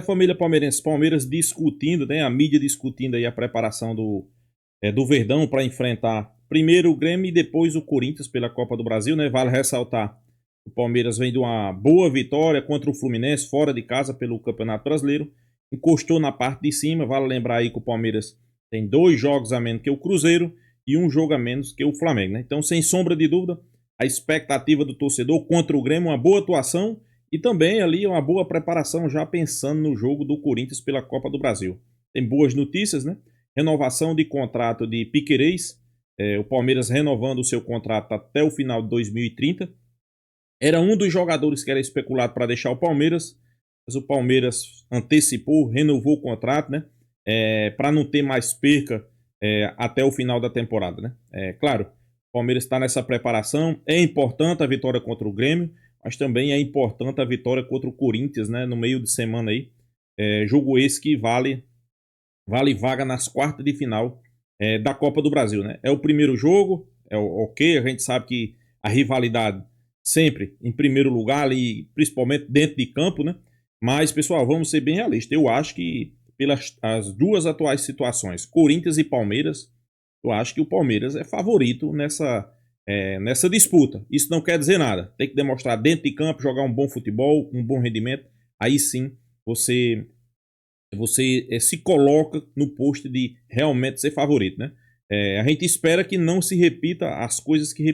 Família palmeirense, Palmeiras discutindo, né? A mídia discutindo aí a preparação do Verdão para enfrentar primeiro o Grêmio e depois o Corinthians pela Copa do Brasil, né? Vale ressaltar, o Palmeiras vem de uma boa vitória contra o Fluminense fora de casa pelo Campeonato Brasileiro, encostou na parte de cima. Vale lembrar aí que o Palmeiras tem 2 jogos a menos que o Cruzeiro e 1 jogo a menos que o Flamengo, né? Então, sem sombra de dúvida, a expectativa do torcedor contra o Grêmio, uma boa atuação e também ali uma boa preparação já pensando no jogo do Corinthians pela Copa do Brasil. Tem boas notícias, né? Renovação de contrato de Piquerez, o Palmeiras renovando o seu contrato até o final de 2030. Era um dos jogadores que era especulado para deixar o Palmeiras, mas o Palmeiras antecipou, renovou o contrato, né? Para não ter mais perca até o final da temporada, né? Claro, o Palmeiras está nessa preparação. É importante a vitória contra o Grêmio, mas também é importante a vitória contra o Corinthians, né? No meio de semana aí. Jogo esse que vale vaga nas quartas de final da Copa do Brasil, né? É o primeiro jogo, ok, a gente sabe que a rivalidade sempre em primeiro lugar ali, principalmente dentro de campo, né? Mas, pessoal, vamos ser bem realistas. Eu acho que pelas as duas atuais situações, Corinthians e Palmeiras, eu acho que o Palmeiras é favorito nessa disputa. Isso não quer dizer nada. Tem que demonstrar dentro de campo, jogar um bom futebol, um bom rendimento. Aí sim você se coloca no posto de realmente ser favorito, né? A gente espera que não se repita as coisas que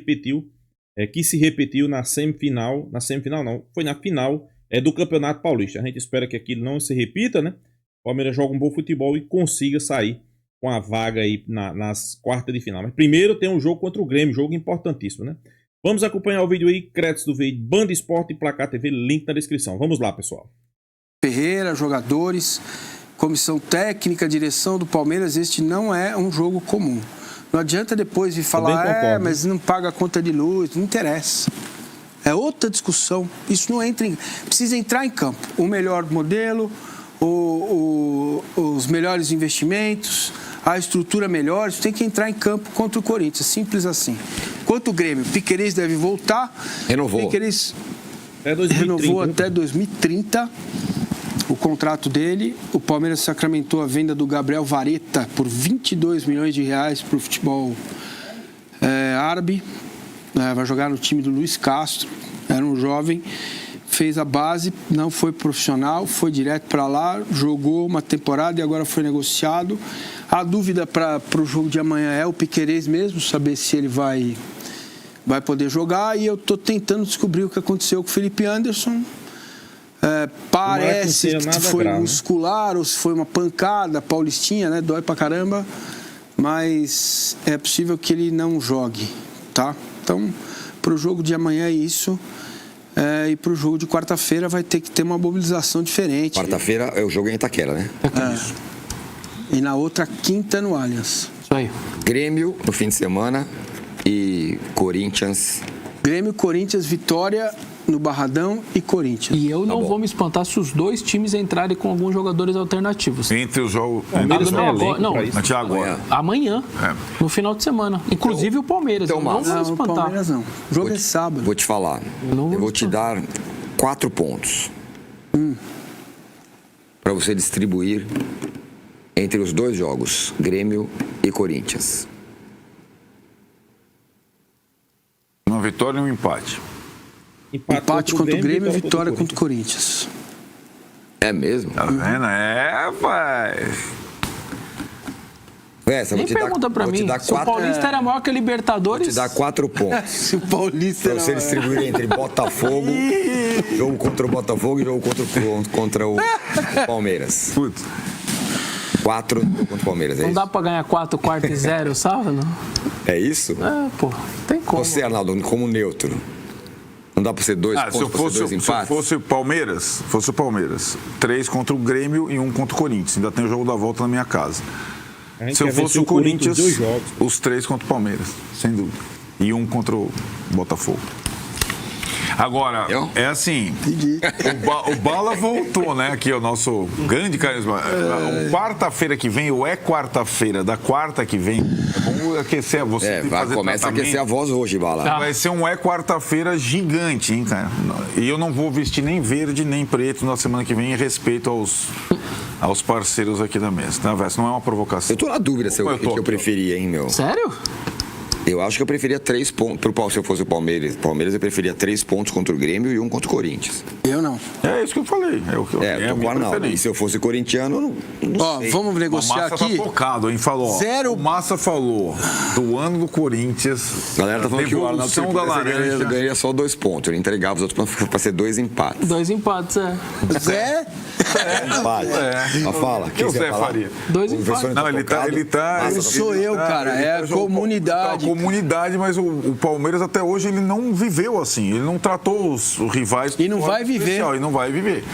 se repetiu na semifinal não, foi na final do Campeonato Paulista. A gente espera que aquilo não se repita, né? O Palmeiras joga um bom futebol e consiga sair com a vaga aí nas quartas de final. Mas primeiro tem um jogo contra o Grêmio, jogo importantíssimo, né? Vamos acompanhar o vídeo aí, créditos do vídeo, Band Esporte e Placar TV, link na descrição. Vamos lá, pessoal. Ferreira, jogadores, comissão técnica, direção do Palmeiras, este não é um jogo comum. Não adianta depois de falar, mas não paga a conta de luz, não interessa. É outra discussão. Isso não entra precisa entrar em campo. O melhor modelo, os melhores investimentos, a estrutura melhor, isso tem que entrar em campo contra o Corinthians, simples assim. Quanto o Grêmio, Piquerez deve voltar. Renovou. Piquerez renovou até 2030 o contrato dele. O Palmeiras sacramentou a venda do Gabriel Vareta por 22 milhões de reais para o futebol árabe. Vai jogar no time do Luiz Castro. Era um jovem, fez a base, não foi profissional, foi direto para lá, jogou uma temporada e agora foi negociado. A dúvida para o jogo de amanhã é o Piquerez mesmo, saber se ele vai poder jogar. E eu estou tentando descobrir o que aconteceu com o Felipe Anderson. Parece que foi grave, muscular, ou se foi uma pancada paulistinha, né? Dói pra caramba, mas é possível que ele não jogue, tá? Então, pro jogo de amanhã é isso, e pro jogo de quarta-feira vai ter que ter uma mobilização diferente. Quarta-feira é o jogo em Itaquera, né? E na outra, quinta no Allianz. Isso aí. Grêmio no fim de semana e Corinthians. Grêmio, Corinthians, Vitória no Barradão e Corinthians. E eu não vou me espantar se os dois times entrarem com alguns jogadores alternativos. Entre os jogos. Amanhã, no final de semana. Inclusive o Palmeiras. Então, não vou me espantar. O Palmeiras não. O jogo é sábado. Vou te falar. Eu vou te dar 4 pontos. Para você distribuir entre os dois jogos, Grêmio e Corinthians. Uma vitória e um empate. Empate contra o Grêmio e vitória contra o Corinthians. É mesmo? Tá vendo? Rapaz. Nem pergunta pra mim. Se o Paulista era maior que a Libertadores... Vou te dar 4 pontos. Se o Paulista pra você distribuir entre Botafogo, jogo contra o Botafogo e jogo contra o Palmeiras. Putz. 4 contra o Palmeiras, é não isso? Não dá pra ganhar 4 quartos e 0, sabe? Não? É isso? Pô, tem como. Você, Arnaldo, como neutro, não dá pra ser 2 pontos, se fosse o Palmeiras, 3 contra o Grêmio e 1 contra o Corinthians. Ainda tem o jogo da volta na minha casa. Se eu fosse o Corinthians, os 3 contra o Palmeiras, sem dúvida. E 1 contra o Botafogo. Agora, é assim, o Bala voltou, né? Aqui é o nosso grande carisma. Quarta-feira que vem, ou é quarta-feira da quarta que vem, vamos aquecer você. Começa a aquecer a voz hoje, Bala. Vai ser um quarta-feira gigante, hein, cara? E eu não vou vestir nem verde, nem preto na semana que vem, em respeito aos parceiros aqui da mesa, tá, Vessa? Não é uma provocação. Eu tô na dúvida se eu preferia, hein, meu? Sério? Eu acho que eu preferia 3 pontos. Se eu fosse o Palmeiras, eu preferia 3 pontos contra o Grêmio e 1 contra o Corinthians. Eu não. É isso que eu falei. Eu tô com Arnaldo. E se eu fosse corintiano, não sei. Vamos negociar aqui. O Massa tá focado, hein? Falou. O Massa falou do ano do Corinthians. A galera tá falando que o Arnaldo da laranja ganharia só 2 pontos. Ele entregava os outros pra ser 2 empates. 2 empates, Zé? Empate. Mas fala. O que o Zé faria? 2 empates. Não, ele tá... Sou eu, cara. É a comunidade. Mas o Palmeiras até hoje ele não viveu assim, ele não tratou os rivais e não vai viver. E não vai viver,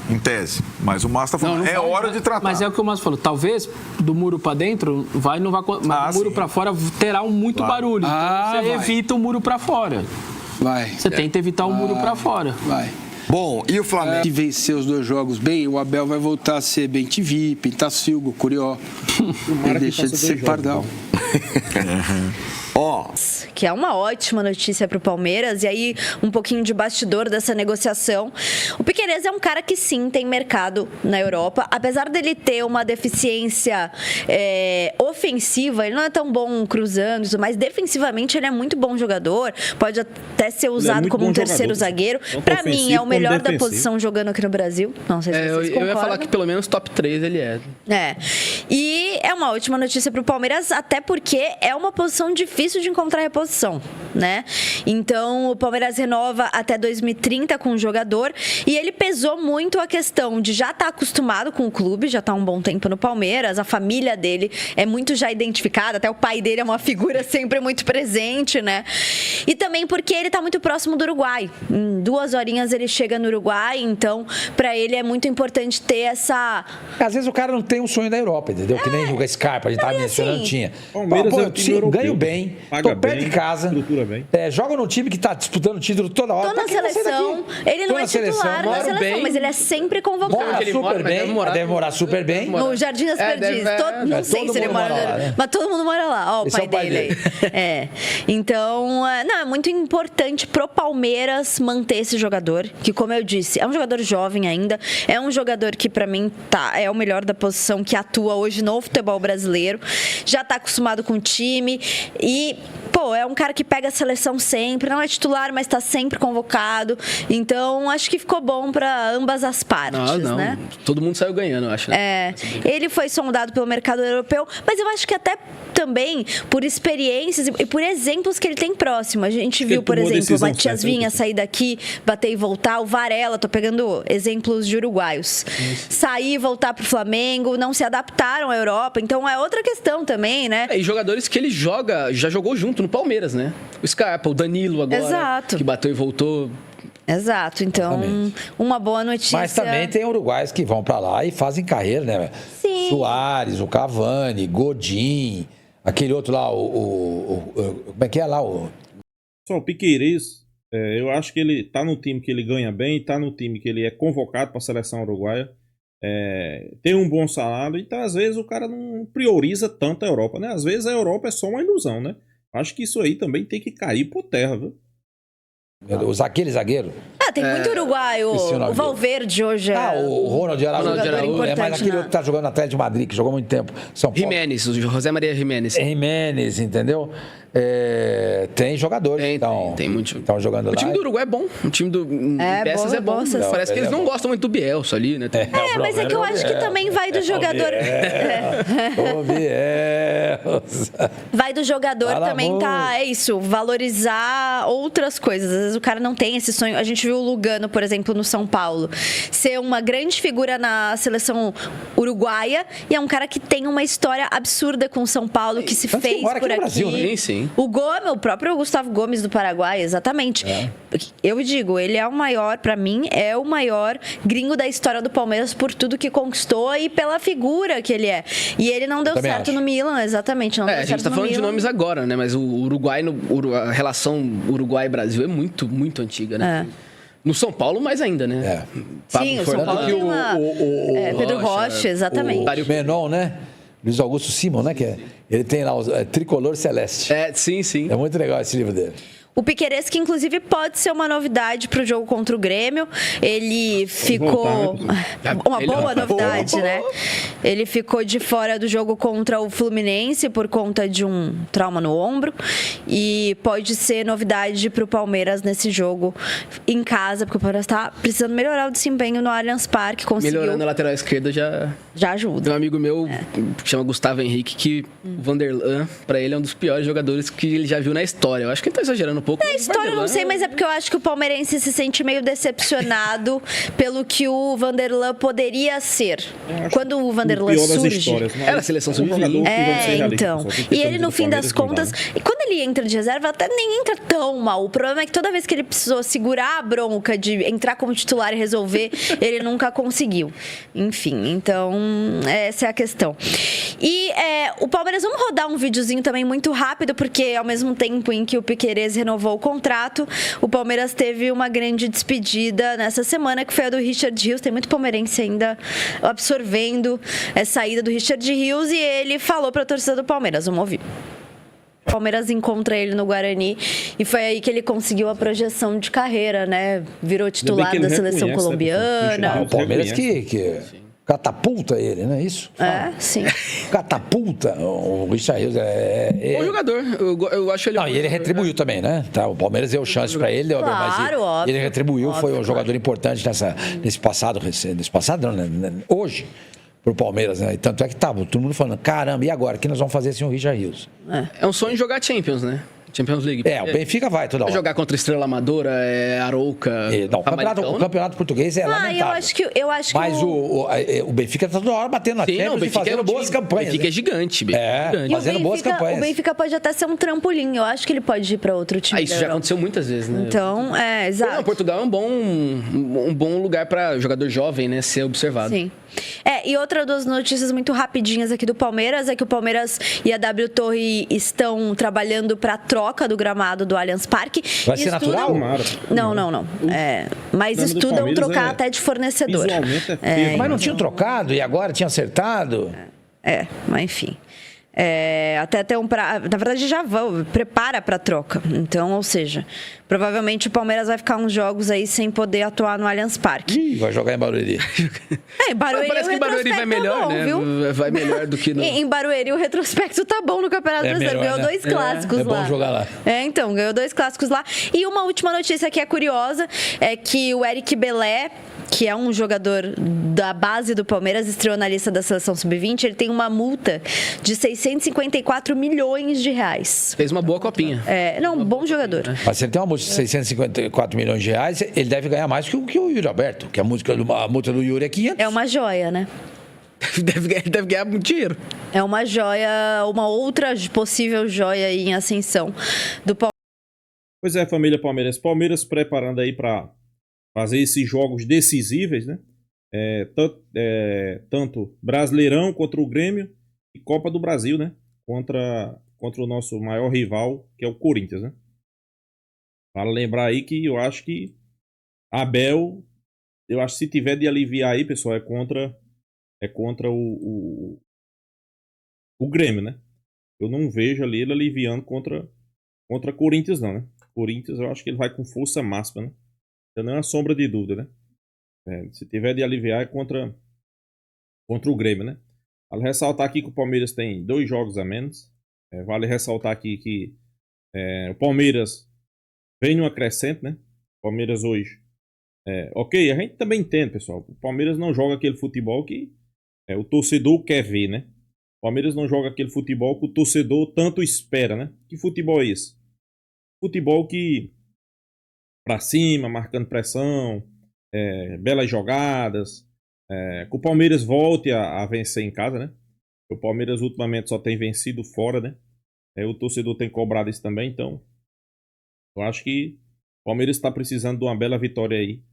em tese. Mas o Márcio está falando, hora de tratar. Mas é o que o Márcio falou, talvez do muro para dentro não vai, mas do muro para fora terá muito barulho. Então você evita o muro para fora. Você tenta evitar o muro para fora. Bom, e o Flamengo? Que venceu os 2 jogos bem, o Abel vai voltar a ser bem TV, Pintacilgo, Curió. Ele deixa de ser Pardal. Que é uma ótima notícia para o Palmeiras. E aí, um pouquinho de bastidor dessa negociação. O Piquerez é um cara que sim tem mercado na Europa. Apesar dele ter uma deficiência ofensiva, ele não é tão bom cruzando, mas defensivamente ele é muito bom jogador. Pode até ser usado como um terceiro zagueiro. Para mim, é o melhor da posição jogando aqui no Brasil. Não sei se vocês concordam. Eu ia falar que pelo menos top 3 ele é. E é uma ótima notícia para o Palmeiras, até porque é uma posição difícil de encontrar reposição, né? Então, o Palmeiras renova até 2030 com o jogador e ele pesou muito a questão de já estar acostumado com o clube, já está há um bom tempo no Palmeiras, a família dele é muito já identificada, até o pai dele é uma figura sempre muito presente, né? E também porque ele está muito próximo do Uruguai. Em 2 horinhas ele chega no Uruguai, então, para ele é muito importante ter essa... Às vezes o cara não tem um sonho da Europa, entendeu? Que nem o Scarpa, a gente estava mencionando, tinha. Palmeiras ganho bem, tô perto de casa, estrutura bem. Joga num time que tá disputando título toda hora. Tô na seleção, ele não é titular na seleção, mas ele é sempre convocado. Deve morar super bem. No Jardim das Perdizes. Não sei se ele mora lá, né? Mas todo mundo mora lá. Ó, o pai dele aí. Então, é muito importante pro Palmeiras manter esse jogador, que, como eu disse, é um jogador jovem ainda, é um jogador que, pra mim, é o melhor da posição que atua hoje no futebol brasileiro, já tá acostumado com o time e, é um cara que pega a seleção sempre, não é titular, mas tá sempre convocado, então acho que ficou bom pra ambas as partes, né? Todo mundo saiu ganhando, eu acho. Né? Ele foi sondado pelo mercado europeu, mas eu acho que até também por experiências e por exemplos que ele tem próximo. A gente viu, por exemplo, o Matias Vinha sair daqui, bater e voltar, o Varela, tô pegando exemplos de uruguaios, sair e voltar pro Flamengo, não se adaptaram à Europa, então é outra questão também, né? E jogadores que ele já jogou junto no Palmeiras, né? O Scarpa, o Danilo agora, que bateu e voltou. Exato, então uma boa notícia. Mas também tem uruguaios que vão pra lá e fazem carreira, né? Sim. Soares, o Cavani, Godin, aquele outro lá, como é que é lá? O Piquerez, eu acho que ele tá no time que ele ganha bem, tá no time que ele é convocado para a seleção uruguaia, tem um bom salário, então às vezes o cara não prioriza tanto a Europa, né? Às vezes a Europa é só uma ilusão, né? Acho que isso aí também tem que cair por terra, viu? Aquele zagueiro? Tem muito uruguaio. O Valverde hoje o Ronald Araújo. Mas aquele outro que tá jogando no Atlético de Madrid, que jogou muito tempo. São Paulo. Jimenez, o José Maria Jimenez. Jimenez, entendeu? Tem jogadores tem muito. Estão jogando lá. O time do Uruguai é bom. O time do peças é bom. Parece que eles não gostam muito do Bielsa ali, né? Mas é que eu acho que também vai do jogador. Vai do jogador também, valorizar outras coisas. Às vezes o cara não tem esse sonho. A gente viu o Lugano, por exemplo, no São Paulo, ser uma grande figura na seleção uruguaia e é um cara que tem uma história absurda com o São Paulo, que se fez por aqui. Brasil, né? Sim. O próprio Gustavo Gomes do Paraguai, exatamente. Eu digo, ele é o maior, pra mim, é o maior gringo da história do Palmeiras por tudo que conquistou e pela figura que ele é. E ele não deu certo no Milan, exatamente. Não deu certo a gente tá falando de nomes agora, né? Mas o Uruguai, a relação Uruguai-Brasil é muito, muito antiga, né? No São Paulo, mais ainda, né? Sim, o São Paulo tem uma... Pedro Rocha, exatamente. O Menon, né? Luiz Augusto Simon, né? Ele tem lá o Tricolor Celeste. Sim. É muito legal esse livro dele. O Piquerez, que inclusive pode ser uma novidade para o jogo contra o Grêmio. Ele ficou... Uma boa novidade, né? Ele ficou de fora do jogo contra o Fluminense por conta de um trauma no ombro. E pode ser novidade para o Palmeiras nesse jogo em casa, porque o Palmeiras está precisando melhorar o desempenho no Allianz Parque. Melhorando a lateral esquerda já ajuda. Tem um amigo meu, que chama Gustavo Henrique, que o Vanderlan, para ele, é um dos piores jogadores que ele já viu na história. Eu acho que ele tá exagerando um pouco. Na história eu não sei, mas é porque eu acho que o palmeirense se sente meio decepcionado pelo que o Vanderlan poderia ser. Quando o Vanderlan surge... Era a seleção sub-20. Então. E ele, no fim das contas... E quando ele entra de reserva, até nem entra tão mal. O problema é que toda vez que ele precisou segurar a bronca de entrar como titular e resolver, ele nunca conseguiu. Enfim, então, essa é a questão. E o Palmeiras, vamos rodar um videozinho também muito rápido, porque ao mesmo tempo em que o Piquerez renovou o contrato, o Palmeiras teve uma grande despedida nessa semana, que foi a do Richard Rios. Tem muito palmeirense ainda absorvendo a saída do Richard Rios, e ele falou para a torcida do Palmeiras. Vamos ouvir. O Palmeiras encontra ele no Guarani e foi aí que ele conseguiu a projeção de carreira, né? Virou titular da seleção colombiana. O Palmeiras que catapulta ele, não é isso? Sim. Catapulta. O Richard Rios Bom jogador. Eu acho ele... Não, e ele retribuiu também, né? O Palmeiras deu chance para ele, claro, mas óbvio, ele retribuiu, foi um jogador importante nesse passado, não, né? Hoje, pro Palmeiras, né? E tanto é que todo mundo falando, caramba, e agora? O que nós vamos fazer sem o Richard Rios? É um sonho jogar Champions, né? Champions League. O Benfica vai toda hora. Jogar contra Estrela Amadora, Arouca... O campeonato português é lamentável. Eu acho que mas o Benfica tá toda hora batendo na Champions e fazendo boas campanhas. O Benfica é gigante. Fazendo boas campanhas. O Benfica pode até ser um trampolim. Eu acho que ele pode ir para outro time. Isso já aconteceu muitas vezes, né? Então, exato. Não, Portugal é um bom lugar para jogador jovem, né, ser observado. Sim. E outra das notícias muito rapidinhas aqui do Palmeiras é que o Palmeiras e a W Torre estão trabalhando para a troca do gramado do Allianz Parque. Vai ser natural? Não. Mas estudam trocar até de fornecedor. Mas não tinham trocado e agora tinha acertado? Mas enfim. Até ter na verdade já prepara para troca. Então, ou seja, provavelmente o Palmeiras vai ficar uns jogos aí sem poder atuar no Allianz Parque. Vai jogar em Barueri. Barueri, parece que Barueri vai melhor, né? Viu? Vai melhor do que no... Em Barueri o retrospecto tá bom no Campeonato Brasileiro. Ganhou 2 clássicos lá. É bom jogar lá. Então, ganhou 2 clássicos lá. E uma última notícia que é curiosa é que o Eric Belé, que é um jogador da base do Palmeiras, estreou na lista da seleção sub-20, ele tem uma multa de 654 milhões de reais. Fez uma boa copinha. Bom jogador. Mas se ele tem uma multa de 654 milhões de reais, ele deve ganhar mais que o Yuri Alberto, que a multa do Yuri é 500. É uma joia, né? Deve ganhar muito dinheiro. É uma joia, uma outra possível joia em ascensão do Palmeiras. Pois é, família Palmeiras. Palmeiras preparando aí para fazer esses jogos decisíveis, né? Tanto Brasileirão contra o Grêmio e Copa do Brasil, né? Contra o nosso maior rival, que é o Corinthians, né? Vale lembrar aí que eu acho que Abel, se tiver de aliviar aí, pessoal, é contra o Grêmio, né? Eu não vejo ali ele aliviando contra Corinthians, não, né? Corinthians, eu acho que ele vai com força máxima, né? Não é uma sombra de dúvida, né? Se tiver de aliviar é contra o Grêmio, né? Vale ressaltar aqui que o Palmeiras tem 2 jogos a menos. Vale ressaltar aqui que o Palmeiras vem numa crescente, né? O Palmeiras hoje. Ok, a gente também entende, pessoal. O Palmeiras não joga aquele futebol que o torcedor quer ver, né? O Palmeiras não joga aquele futebol que o torcedor tanto espera, né? Que futebol é esse? Futebol que pra cima, marcando pressão, belas jogadas, que o Palmeiras volte a vencer em casa, né? O Palmeiras ultimamente só tem vencido fora, né? O torcedor tem cobrado isso também, então eu acho que o Palmeiras está precisando de uma bela vitória aí,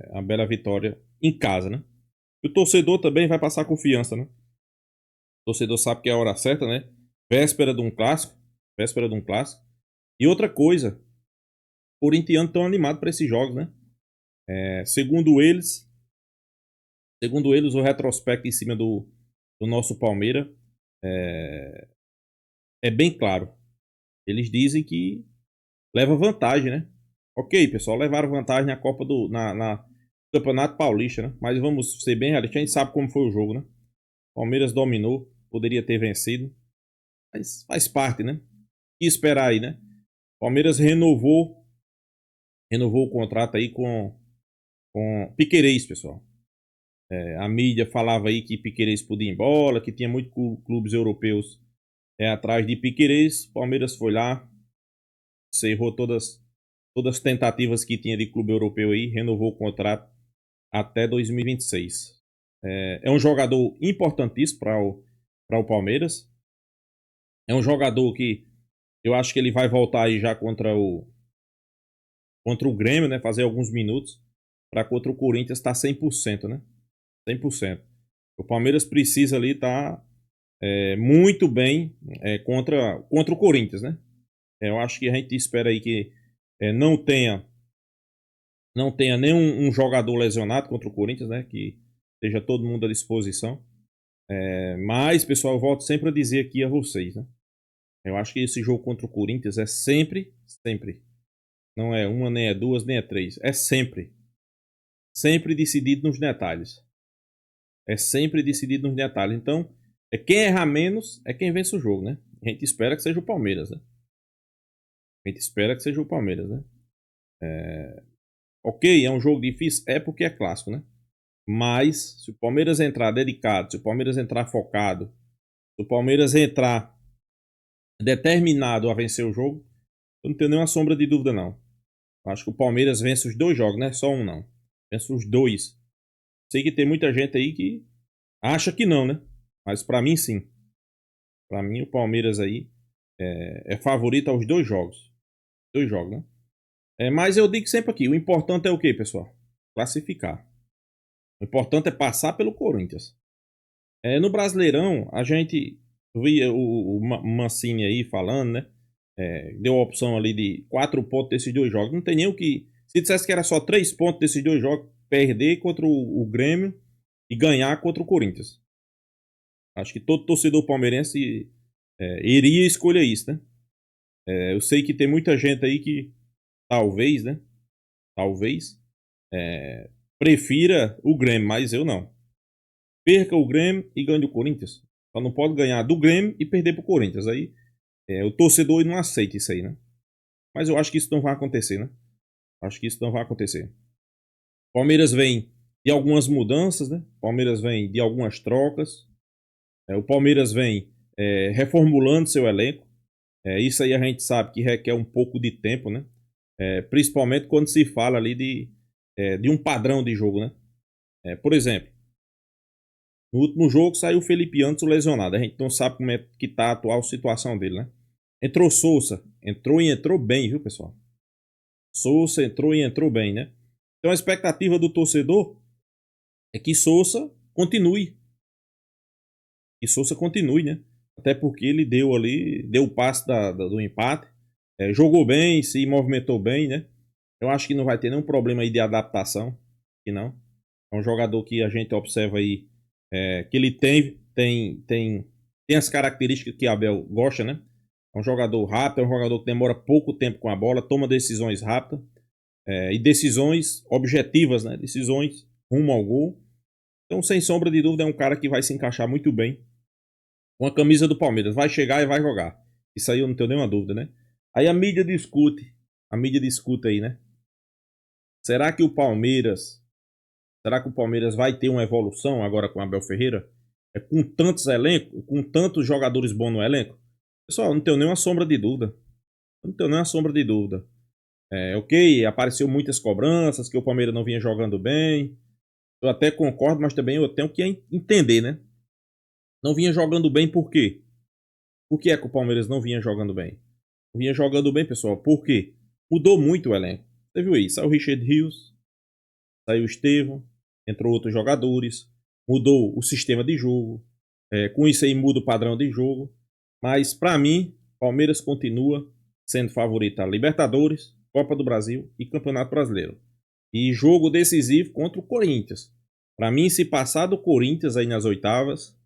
uma bela vitória em casa, né? E o torcedor também vai passar confiança, né? O torcedor sabe que é a hora certa, né? Véspera de um clássico. E outra coisa, corintianos estão animados para esses jogos, né? Segundo eles, o retrospecto em cima do nosso Palmeiras é bem claro. Eles dizem que leva vantagem, né? Ok, pessoal, levaram vantagem na Copa na Campeonato Paulista, né? Mas vamos ser bem realistas, a gente sabe como foi o jogo, né? Palmeiras dominou, poderia ter vencido, mas faz parte, né? E esperar aí, né? Palmeiras renovou o contrato aí com Piquerez, pessoal. A mídia falava aí que Piquerez podia ir embora, que tinha muitos clubes europeus atrás de Piquerez. Palmeiras foi lá, encerrou todas as tentativas que tinha de clube europeu aí, renovou o contrato até 2026. É um jogador importantíssimo para o Palmeiras. É um jogador que eu acho que ele vai voltar aí já contra o Grêmio, né? Fazer alguns minutos. Para contra o Corinthians tá 100%, né? 100%. O Palmeiras precisa ali estar muito bem contra o Corinthians, né? Eu acho que a gente espera aí que não tenha nenhum jogador lesionado contra o Corinthians, né? Que esteja todo mundo à disposição. Mas, pessoal, eu volto sempre a dizer aqui a vocês, né? Eu acho que esse jogo contra o Corinthians é sempre. Não é uma, nem é duas, nem é três. É sempre decidido nos detalhes. Então, quem errar menos é quem vence o jogo, né? A gente espera que seja o Palmeiras, né? Ok, é um jogo difícil? É porque é clássico, né? Mas, se o Palmeiras entrar dedicado, se o Palmeiras entrar focado, se o Palmeiras entrar determinado a vencer o jogo, eu não tenho nenhuma sombra de dúvida, não. Eu acho que o Palmeiras vence os 2 jogos, né? Só um não. Vence os 2. Sei que tem muita gente aí que acha que não, né? Mas pra mim, sim. Pra mim, o Palmeiras aí é favorito aos 2 jogos. 2 jogos, né? Mas eu digo sempre aqui, o importante é o quê, pessoal? Classificar. O importante é passar pelo Corinthians. No Brasileirão, a gente via o Mancini aí falando, né? Deu a opção ali de 4 pontos desses 2 jogos. Não tem nem o que... Se dissesse que era só 3 pontos desses 2 jogos, perder contra o Grêmio e ganhar contra o Corinthians. Acho que todo torcedor palmeirense iria escolher isso, né? Eu sei que tem muita gente aí que talvez, né? Prefira o Grêmio, mas eu não. Perca o Grêmio e ganhe o Corinthians. Só não pode ganhar do Grêmio e perder pro Corinthians. Aí o torcedor não aceita isso aí, né? Mas eu acho que isso não vai acontecer, né? Palmeiras vem de algumas mudanças, né? Palmeiras vem de algumas trocas. O Palmeiras vem reformulando seu elenco. Isso aí a gente sabe que requer um pouco de tempo, né? Principalmente quando se fala ali de um padrão de jogo, né? Por exemplo, no último jogo saiu o Felipe Anderson lesionado. A gente não sabe como é que tá a atual situação dele, né? Entrou Souza. Entrou bem, viu, pessoal? Souza entrou bem, né? Então a expectativa do torcedor é que Souza continue. Né? Até porque ele deu o passe do empate. Jogou bem, se movimentou bem, né? Eu acho que não vai ter nenhum problema aí de adaptação. Que não. É um jogador que a gente observa aí que ele tem as características que Abel gosta, né? É um jogador rápido, é um jogador que demora pouco tempo com a bola, toma decisões rápidas e decisões objetivas, né? Decisões rumo ao gol. Então, sem sombra de dúvida, é um cara que vai se encaixar muito bem com a camisa do Palmeiras. Vai chegar e vai jogar. Isso aí eu não tenho nenhuma dúvida, né? Aí a mídia discute aí, né? Será que o Palmeiras vai ter uma evolução agora com Abel Ferreira? Com tantos elencos, com tantos jogadores bons no elenco? Pessoal, não tenho nenhuma sombra de dúvida. Ok, apareceu muitas cobranças, que o Palmeiras não vinha jogando bem. Eu até concordo, mas também eu tenho que entender, né? Não vinha jogando bem por quê? Por que é que o Palmeiras não vinha jogando bem? Não vinha jogando bem, pessoal, por quê? Mudou muito o elenco. Você viu aí? Saiu o Richard Rios, saiu o Estevão, entrou outros jogadores, mudou o sistema de jogo. Com isso aí muda o padrão de jogo. Mas, para mim, Palmeiras continua sendo favorito a Libertadores, Copa do Brasil e Campeonato Brasileiro. E jogo decisivo contra o Corinthians. Para mim, se passar do Corinthians aí nas oitavas,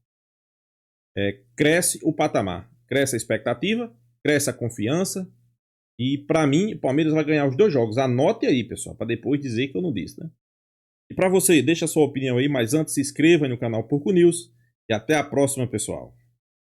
cresce o patamar. Cresce a expectativa, cresce a confiança. E para mim, o Palmeiras vai ganhar os 2 jogos. Anote aí, pessoal, para depois dizer que eu não disse, né? E para você, deixa a sua opinião aí, mas antes se inscreva no canal Porco News. E até a próxima, pessoal.